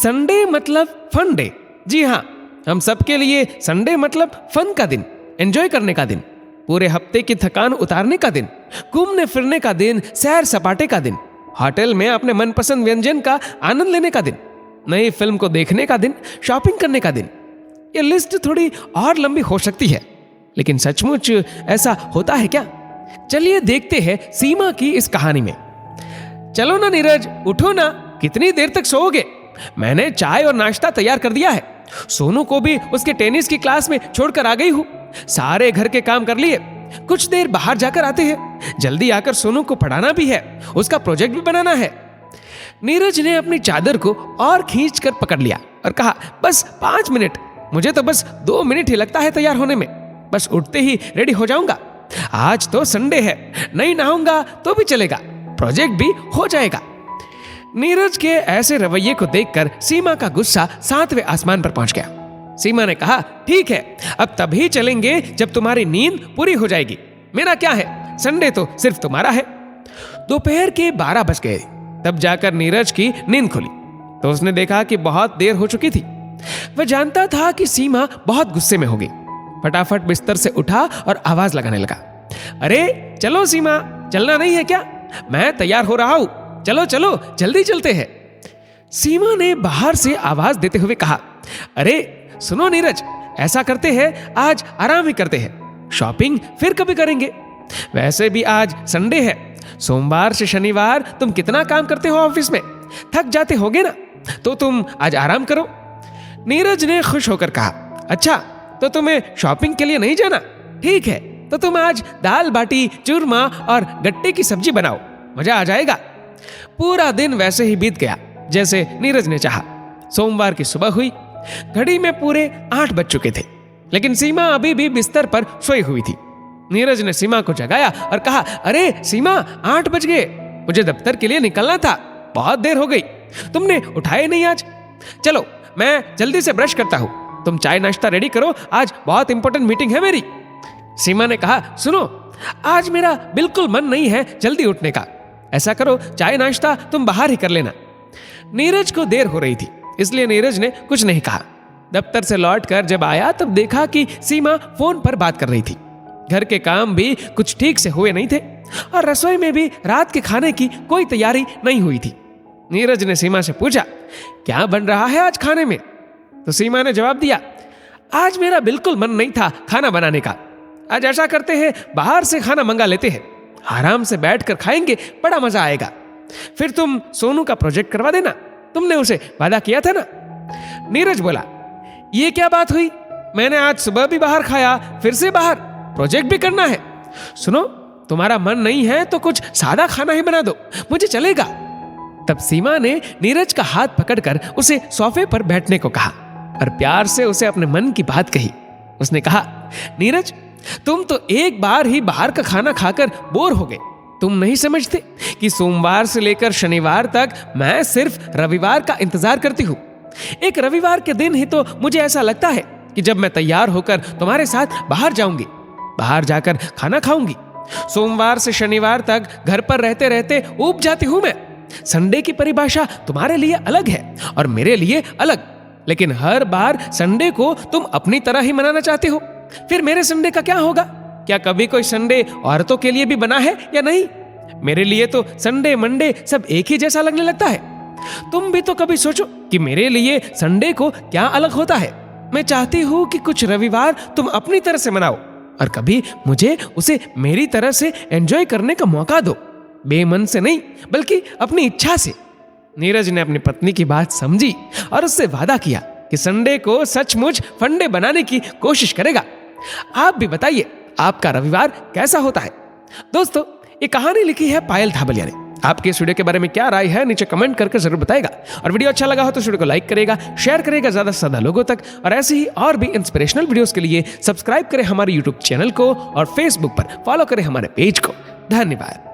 Sunday मतलब fun day. जी हाँ, हम सबके लिए संडे मतलब फन का दिन, एंजॉय करने का दिन, पूरे हफ्ते की थकान उतारने का दिन, घूमने फिरने का दिन, सैर सपाटे का दिन, होटल में अपने मनपसंद व्यंजन का आनंद लेने का दिन, नई फिल्म को देखने का दिन, शॉपिंग करने का दिन। ये लिस्ट थोड़ी और लंबी हो सकती है, लेकिन सचमुच ऐसा होता है क्या? चलिए देखते हैं सीमा की इस कहानी में। चलो ना नीरज, उठो ना, कितनी देर तक सोओगे? मैंने चाय और नाश्ता तैयार कर दिया है। सोनू को भी उसके टेनिस की क्लास में छोड़कर आ गई हूँ। सारे घर के काम कर लिए, कुछ देर बाहर जाकर आते हैं। जल्दी आकर सोनू को पढ़ाना भी है, उसका प्रोजेक्ट भी बनाना है। नीरज ने अपनी चादर को और खींचकर पकड़ लिया और कहा, बस 5 मिनट, मुझे तो बस 2 मिनट ही लगता है तैयार होने में, बस उठते ही रेडी हो जाऊंगा। आज तो संडे है, नहीं नहाऊंगा तो भी चलेगा, प्रोजेक्ट भी हो जाएगा। नीरज के ऐसे रवैये को देखकर सीमा का गुस्सा 7वें आसमान पर पहुंच गया। सीमा ने कहा, ठीक है, अब तभी चलेंगे जब तुम्हारी नींद पूरी हो जाएगी। मेरा क्या है, संडे तो सिर्फ तुम्हारा है। दोपहर के 12 बज गए, तब जाकर नीरज की नींद खुली तो उसने देखा कि बहुत देर हो चुकी थी। वह जानता था कि सीमा बहुत गुस्से में होगी। फटाफट बिस्तर से उठा और आवाज लगाने लगा, अरे चलो सीमा, चलना नहीं है क्या? मैं तैयार हो रहा हूं, चलो चलो जल्दी चलते हैं। सीमा ने बाहर से आवाज देते हुए कहा, अरे सुनो नीरज, ऐसा करते हैं, आज आराम ही करते हैं, शॉपिंग फिर कभी करेंगे। वैसे भी आज संडे है, सोमवार से शनिवार तुम कितना काम करते हो ऑफिस में, थक जाते होगे ना, तो तुम आज आराम करो। नीरज ने खुश होकर कहा, अच्छा तो तुम्हें शॉपिंग के लिए नहीं जाना? ठीक है, तो तुम आज दाल बाटी, चूरमा और गट्टे की सब्जी बनाओ, मजा आ जाएगा। पूरा दिन वैसे ही बीत गया जैसे नीरज ने चाहा। सोमवार की सुबह हुई, घड़ी में पूरे 8 बज चुके थे, लेकिन सीमा अभी भी बिस्तर पर सोई हुई थी। नीरज ने सीमा को जगाया और कहा, अरे सीमा, 8 बज गए, मुझे दफ्तर के लिए निकलना था, बहुत देर हो गई, तुमने उठाए नहीं आज। चलो मैं जल्दी से ब्रश करता हूं, तुम चाय नाश्ता रेडी करो, आज बहुत इंपॉर्टेंट मीटिंग है मेरी। सीमा ने कहा, सुनो, आज मेरा बिल्कुल मन नहीं है जल्दी उठने का, ऐसा करो चाय नाश्ता तुम बाहर ही कर लेना। नीरज को देर हो रही थी, इसलिए नीरज ने कुछ नहीं कहा। दफ्तर से लौटकर जब आया तब देखा कि सीमा फोन पर बात कर रही थी। घर के काम भी कुछ ठीक से हुए नहीं थे और रसोई में भी रात के खाने की कोई तैयारी नहीं हुई थी। नीरज ने सीमा से पूछा, क्या बन रहा है आज खाने में? तो सीमा ने जवाब दिया, आज मेरा बिल्कुल मन नहीं था खाना बनाने का, आज ऐसा करते हैं बाहर से खाना मंगा लेते हैं, आराम से बैठकर खाएंगे, बड़ा मजा आएगा। फिर तुम सोनू का प्रोजेक्ट करवा देना, तुमने उसे वादा किया था ना। नीरज बोला, ये क्या बात हुई, मैंने आज सुबह भी बाहर खाया, फिर से बाहर, प्रोजेक्ट भी करना है। सुनो, तुम्हारा मन नहीं है तो कुछ सादा खाना ही बना दो, मुझे चलेगा। तब सीमा ने नीरज का हाथ पकड़कर उसे सोफे पर बैठने को कहा और प्यार से उसे अपने मन की बात कही। उसने कहा, नीरज, तुम तो एक बार ही बाहर का खाना खाकर बोर हो गए। तुम नहीं समझते कि सोमवार से लेकर शनिवार तक मैं सिर्फ रविवार का इंतजार करती हूँ। एक रविवार के दिन ही तो मुझे ऐसा लगता है कि जब मैं तैयार होकर तुम्हारे साथ बाहर जाऊंगी, बाहर जाकर खाना खाऊंगी। सोमवार से शनिवार तक घर पर रहते रहते ऊब जाती हूं मैं। संडे की परिभाषा तुम्हारे लिए अलग है और मेरे लिए अलग, लेकिन हर बार संडे को तुम अपनी तरह ही मनाना चाहते हो। फिर मेरे संडे का क्या होगा? क्या कभी कोई संडे औरतों के लिए भी बना है या नहीं? मेरे लिए तो संडे मंडे सब एक ही जैसा लगने लगता है। तुम भी तो कभी सोचो कि मेरे लिए संडे को क्या अलग होता है। मैं चाहती हूँ कि कुछ रविवार तुम अपनी तरह से मनाओ और कभी मुझे उसे मेरी तरह से एंजॉय करने का मौका दो, बेमन से नहीं बल्कि अपनी इच्छा से। नीरज ने अपनी पत्नी की बात समझी और उससे वादा किया कि संडे को सचमुच फंडे बनाने की कोशिश करेगा। आप भी बताइए, आपका रविवार कैसा होता है? दोस्तों, ये कहानी लिखी है पायल धाबलिया ने। आपके इस वीडियो के बारे में क्या राय है नीचे कमेंट करके जरूर बताएगा। और वीडियो अच्छा लगा हो तो इस वीडियो को लाइक करेगा, शेयर करेगा ज्यादा से ज्यादा लोगों तक। और ऐसे ही और भी इंस्पिरेशनल वीडियोस के लिए सब्सक्राइब करें हमारे यूट्यूब चैनल को और फेसबुक पर फॉलो करें हमारे पेज को। धन्यवाद।